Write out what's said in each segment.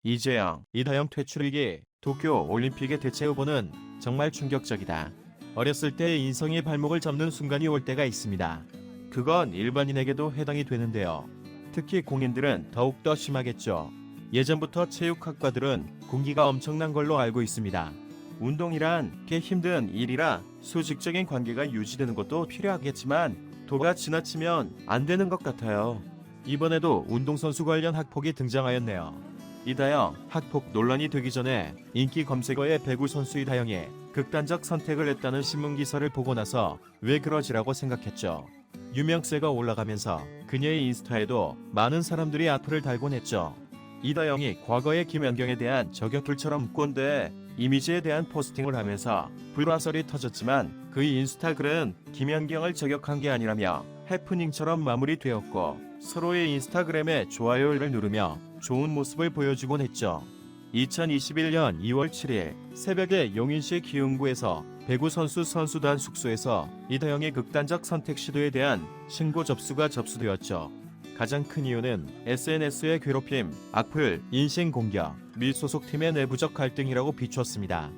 이재영, 이다영 퇴출 위기, 도쿄 올림픽의 대체 후보는 정말 충격적이다. 어렸을 때 인성이 발목을 잡는 순간이 올 때가 있습니다. 그건 일반인에게도 해당이 되는데요. 특히 공인들은 더욱더 심하겠죠. 예전부터 체육학과들은 군기가 엄청난 걸로 알고 있습니다. 운동이란 꽤 힘든 일이라 수직적인 관계가 유지되는 것도 필요하겠지만 도가 지나치면 안 되는 것 같아요. 이번에도 운동선수 관련 학폭이 등장하였네요. 이다영 학폭 논란이 되기 전에 인기 검색어에 배구 선수 이다영이 극단적 선택을 했다는 신문기사를 보고 나서 왜 그러지라고 생각했죠. 유명세가 올라가면서 그녀의 인스타에도 많은 사람들이 악플을 달곤 했죠. 이다영이 과거의 김연경에 대한 저격불처럼 꼰대 이미지에 대한 포스팅을 하면서 불화설이 터졌지만 그의 인스타글은 김연경을 저격한 게 아니라며 해프닝처럼 마무리되었고 서로의 인스타그램에 좋아요를 누르며 좋은 모습을 보여주곤 했죠. 2021년 2월 7일 새벽에 용인시 기흥구에서 배구 선수단 숙소에서 이다영의 극단적 선택 시도에 대한 신고 접수가 접수되었죠. 가장 큰 이유는 SNS의 괴롭힘, 악플, 인신공격, 미 소속팀의 내부적 갈등이라고 비추었습니다.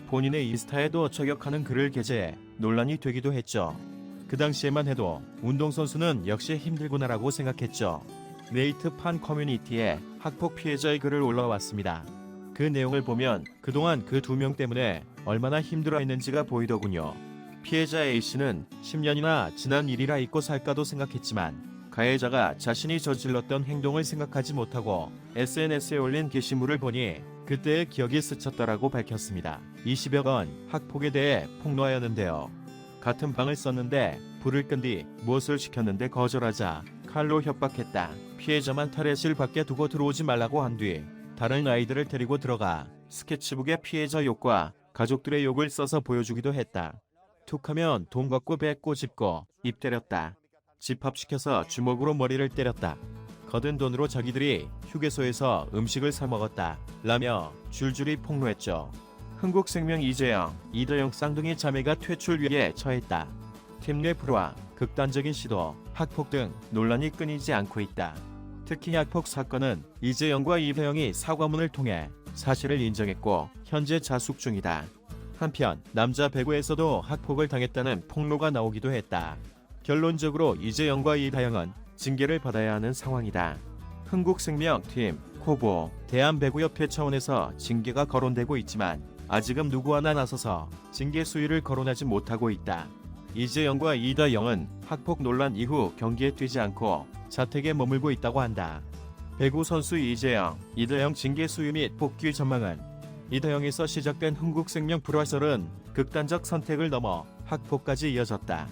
본인의 인스타에도 저격하는 글을 게재해 논란이 되기도 했죠. 그 당시에만 해도 운동선수는 역시 힘들구나라고 생각했죠. 네이트 판 커뮤니티에 학폭 피해자의 글을 올라왔습니다. 그 내용을 보면 그동안 그 두 명 때문에 얼마나 힘들어했는지가 보이더군요. 피해자 A씨는 10년이나 지난 일이라 잊고 살까도 생각했지만 가해자가 자신이 저질렀던 행동을 생각하지 못하고 SNS에 올린 게시물을 보니 그때의 기억이 스쳤다라고 밝혔습니다. 20여 건 학폭에 대해 폭로하였는데요. 같은 방을 썼는데 불을 끈 뒤 무엇을 시켰는데 거절하자 칼로 협박했다. 피해자만 탈의실 밖에 두고 들어오지 말라고 한 뒤 다른 아이들을 데리고 들어가 스케치북에 피해자 욕과 가족들의 욕을 써서 보여주기도 했다. 툭하면 돈 갖고 배 꼬집고 입 때렸다. 집합시켜서 주먹으로 머리를 때렸다. 거둔 돈으로 자기들이 휴게소에서 음식을 사 먹었다. 라며 줄줄이 폭로했죠. 흥국생명 이재영, 이다영 쌍둥이 자매가 퇴출 위기에 처했다. 팀 내 불화, 극단적인 시도, 학폭 등 논란이 끊이지 않고 있다. 특히 학폭 사건은 이재영과 이다영이 사과문을 통해 사실을 인정했고 현재 자숙 중이다. 한편 남자 배구에서도 학폭을 당했다는 폭로가 나오기도 했다. 결론적으로 이재영과 이다영은 징계를 받아야 하는 상황이다. 흥국생명 팀, 코보, 대한배구협회 차원에서 징계가 거론되고 있지만 아직은 누구 하나 나서서 징계 수위를 거론하지 못하고 있다. 이재영과 이다영은 학폭 논란 이후 경기에 뛰지 않고 자택에 머물고 있다고 한다. 배구 선수 이재영, 이다영 징계 수위 및 복귀 전망은 이다영에서 시작된 흥국생명 불화설은 극단적 선택을 넘어 학폭까지 이어졌다.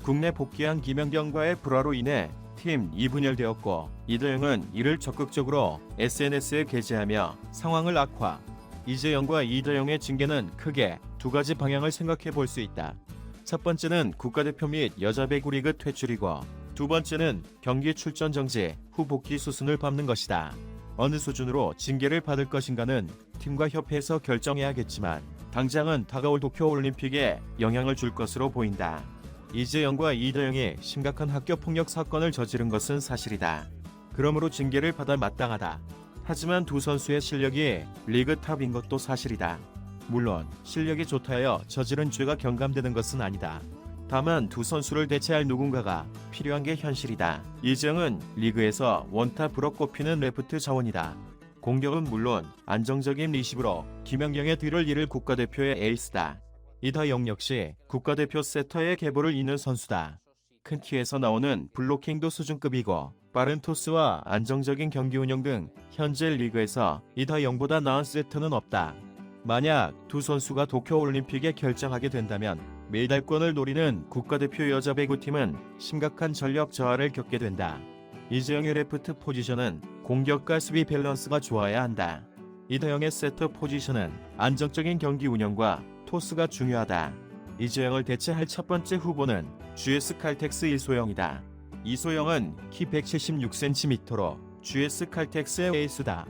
국내 복귀한 김연경과의 불화로 인해 팀 2분열되었고 이다영은 이를 적극적으로 SNS에 게재하며 상황을 악화. 이재영과 이다영의 징계는 크게 두 가지 방향을 생각해 볼 수 있다. 첫 번째는 국가대표 및 여자배구리그 퇴출이고 두 번째는 경기 출전 정지 후 복귀 수순을 밟는 것이다. 어느 수준으로 징계를 받을 것인가는 팀과 협회에서 결정해야겠지만 당장은 다가올 도쿄올림픽에 영향을 줄 것으로 보인다. 이재영과 이다영이 심각한 학교폭력 사건을 저지른 것은 사실이다. 그러므로 징계를 받아 마땅하다. 하지만 두 선수의 실력이 리그 탑인 것도 사실이다. 물론 실력이 좋다 하여 저지른 죄가 경감되는 것은 아니다. 다만 두 선수를 대체할 누군가가 필요한 게 현실이다. 이재영은 리그에서 원탑으로 꼽히는 레프트 자원이다. 공격은 물론 안정적인 리시브로 김연경의 뒤를 이을 국가대표의 에이스다. 이다영 역시 국가대표 세터의 계보를 잇는 선수다. 큰 키에서 나오는 블로킹도 수준급이고 빠른 토스와 안정적인 경기 운영 등 현재 리그에서 이다영보다 나은 세터는 없다. 만약 두 선수가 도쿄올림픽에 결정하게 된다면 메달권을 노리는 국가대표 여자배구팀은 심각한 전력 저하를 겪게 된다. 이재영의 레프트 포지션은 공격과 수비 밸런스가 좋아야 한다. 이다영의 세터 포지션은 안정적인 경기 운영과 토스가 중요하다. 이재영을 대체할 첫 번째 후보는 GS 칼텍스 이소영이다. 이소영은 키 176cm로 GS 칼텍스의 에이스다.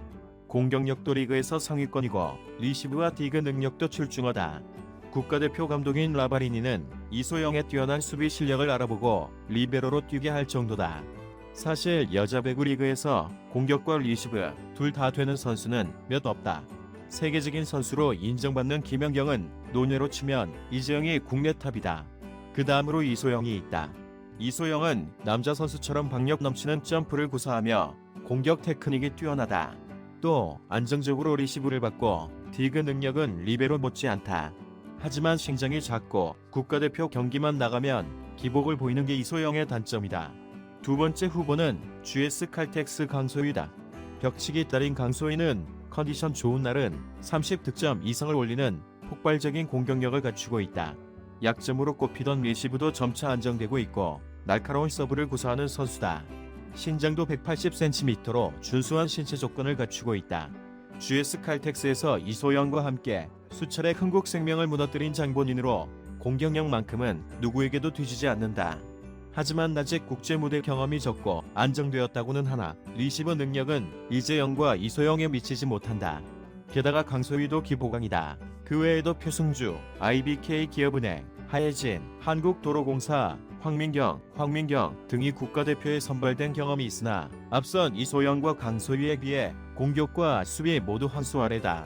공격력도 리그에서 상위권이고 리시브와 디그 능력도 출중하다. 국가대표 감독인 라바리니는 이소영의 뛰어난 수비 실력을 알아보고 리베로로 뛰게 할 정도다. 사실 여자 배구 리그에서 공격과 리시브 둘 다 되는 선수는 몇 없다. 세계적인 선수로 인정받는 김연경은 논외로 치면 이재영이 국내 탑이다. 그 다음으로 이소영이 있다. 이소영은 남자 선수처럼 박력 넘치는 점프를 구사하며 공격 테크닉이 뛰어나다. 또 안정적으로 리시브를 받고 디그 능력은 리베로 못지않다. 하지만 신장이 작고 국가대표 경기만 나가면 기복을 보이는 게 이소영의 단점이다. 두 번째 후보는 GS 칼텍스 강소희다. 벽치기 딸인 강소희는 컨디션 좋은 날은 30득점 이상을 올리는 폭발적인 공격력을 갖추고 있다. 약점으로 꼽히던 리시브도 점차 안정되고 있고 날카로운 서브를 구사하는 선수다. 신장도 180cm로 준수한 신체 조건을 갖추고 있다. GS 칼텍스에서 이소영과 함께 수차례 흥국생명을 무너뜨린 장본인으로 공격력만큼은 누구에게도 뒤지지 않는다. 하지만 아직 국제 무대 경험이 적고 안정되었다고는 하나 리시브 능력은 이재영과 이소영에 미치지 못한다. 게다가 강소희도 기보강이다. 그 외에도 표승주, IBK 기업은행, 하예진, 한국도로공사, 황민경 등이 국가대표에 선발된 경험이 있으나 앞선 이소영과 강소희에 비해 공격과 수비 모두 한 수 아래다.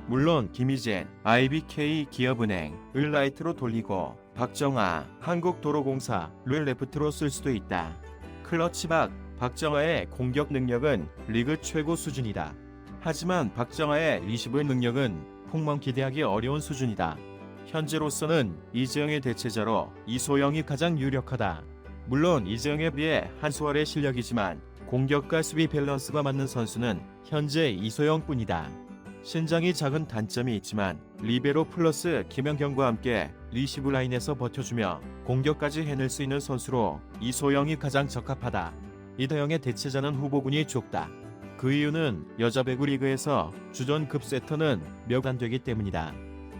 물론 김희진, IBK 기업은행, 을 라이트로 돌리고 박정아, 한국도로공사,를 레프트로 쓸 수도 있다. 클러치박, 박정아의 공격 능력은 리그 최고 수준이다. 하지만 박정아의 리시브 능력은 폭망 기대하기 어려운 수준이다. 현재로서는 이재영의 대체자로 이소영이 가장 유력하다. 물론 이재영에 비해 한 수 아래 실력이지만 공격과 수비 밸런스가 맞는 선수는 현재 이소영뿐이다. 신장이 작은 단점이 있지만 리베로 플러스 김연경과 함께 리시브 라인에서 버텨주며 공격까지 해낼 수 있는 선수로 이소영이 가장 적합하다. 이다영의 대체자는 후보군이 좁다. 그 이유는 여자 배구 리그에서 주전급 세터는 몇 안 되기 때문이다.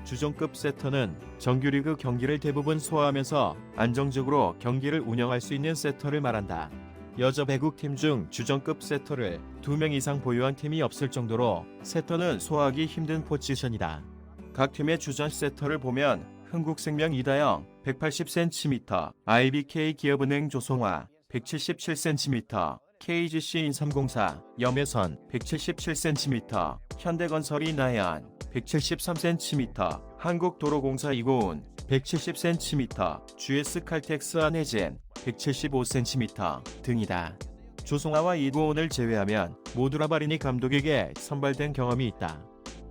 주전급 세터는 정규리그 경기를 대부분 소화하면서 안정적으로 경기를 운영할 수 있는 세터를 말한다. 여자 배구팀 중 주전급 세터를 2명 이상 보유한 팀이 없을 정도로 세터는 소화하기 힘든 포지션이다. 각 팀의 주전 세터를 보면 흥국생명 이다영 180cm, IBK 기업은행 조성화 177cm, KGC 인삼공사 염혜선 177cm, 현대건설 이나연 173cm, 한국도로공사 이고은 170cm, GS 칼텍스 안혜진 175cm 등이다. 조성아와 이고은을 제외하면 모두 라바리니 감독에게 선발된 경험이 있다.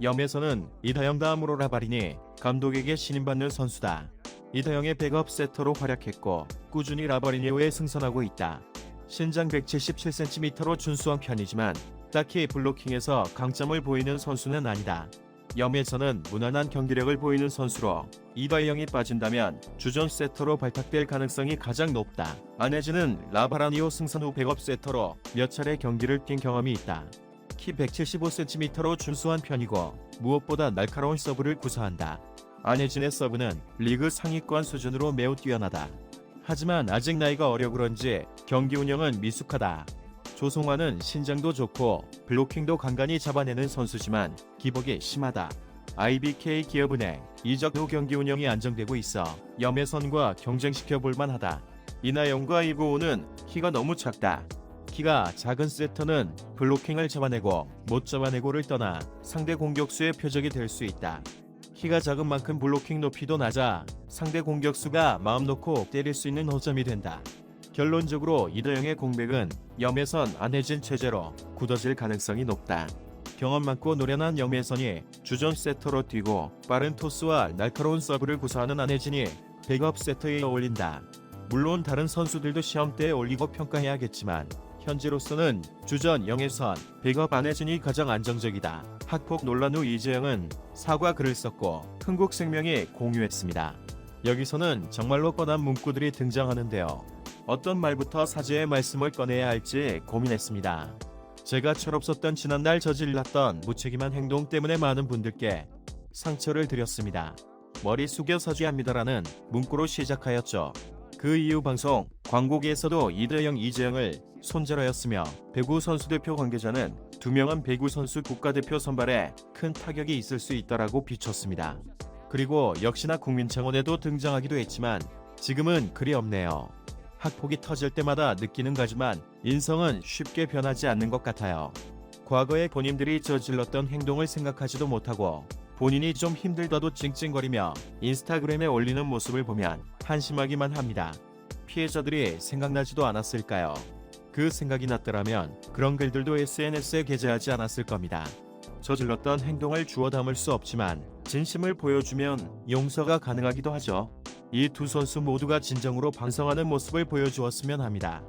염혜선은 이다영 다음으로 라바리니 감독에게 신임받는 선수다. 이다영의 백업 세터로 활약했고 꾸준히 라바리니오에 승선하고 있다. 신장 177cm로 준수한 편이지만 딱히 블로킹에서 강점을 보이는 선수는 아니다. 염혜선은 무난한 경기력을 보이는 선수로 이다영이 빠진다면 주전 세터로 발탁될 가능성이 가장 높다. 안혜진은 라바라니오 승선 후 백업 세터로 몇 차례 경기를 뛴 경험이 있다. 키 175cm로 준수한 편이고 무엇보다 날카로운 서브를 구사한다. 안혜진의 서브는 리그 상위권 수준으로 매우 뛰어나다. 하지만 아직 나이가 어려 그런지 경기 운영은 미숙하다. 조성화는 신장도 좋고 블로킹도 간간히 잡아내는 선수지만 기복이 심하다. IBK 기업은행 이적 후 경기 운영이 안정되고 있어 염혜선과 경쟁시켜 볼만하다. 이나영과 이고은은 키가 너무 작다. 키가 작은 세터는 블로킹을 잡아내고 못 잡아내고를 떠나 상대 공격수의 표적이 될 수 있다. 키가 작은 만큼 블로킹 높이도 낮아 상대 공격수가 마음 놓고 때릴 수 있는 허점이 된다. 결론적으로 이다영의 공백은 염혜선, 안혜진 체제로 굳어질 가능성이 높다. 경험 많고 노련한 염혜선이 주전 세터로 뛰고 빠른 토스와 날카로운 서브를 구사하는 안혜진이 백업 세터에 어울린다. 물론 다른 선수들도 시험대에 올리고 평가해야겠지만 현재로서는 주전 염혜선, 백업 안혜진이 가장 안정적이다. 학폭 논란 후 이재영은 사과 글을 썼고 흥국생명이 공유했습니다. 여기서는 정말로 뻔한 문구들이 등장하는데요. 어떤 말부터 사죄의 말씀을 꺼내야 할지 고민했습니다. 제가 철없었던 지난날 저질렀던 무책임한 행동 때문에 많은 분들께 상처를 드렸습니다. 머리 숙여 사죄합니다라는 문구로 시작하였죠. 그 이후 방송, 광고계에서도 이다영, 이재영을 손절하였으며 배구 선수대표 관계자는 2명은 배구 선수 국가대표 선발에 큰 타격이 있을 수 있다라고 비췄습니다. 그리고 역시나 국민청원에도 등장하기도 했지만 지금은 그리 없네요. 학폭이 터질 때마다 느끼는 거지만 인성은 쉽게 변하지 않는 것 같아요. 과거에 본인들이 저질렀던 행동을 생각하지도 못하고 본인이 좀 힘들다도 찡찡거리며 인스타그램에 올리는 모습을 보면 한심하기만 합니다. 피해자들이 생각나지도 않았을까요? 그 생각이 났더라면 그런 글들도 SNS에 게재하지 않았을 겁니다. 저질렀던 행동을 주워 담을 수 없지만 진심을 보여주면 용서가 가능하기도 하죠. 이 두 선수 모두가 진정으로 반성하는 모습을 보여주었으면 합니다.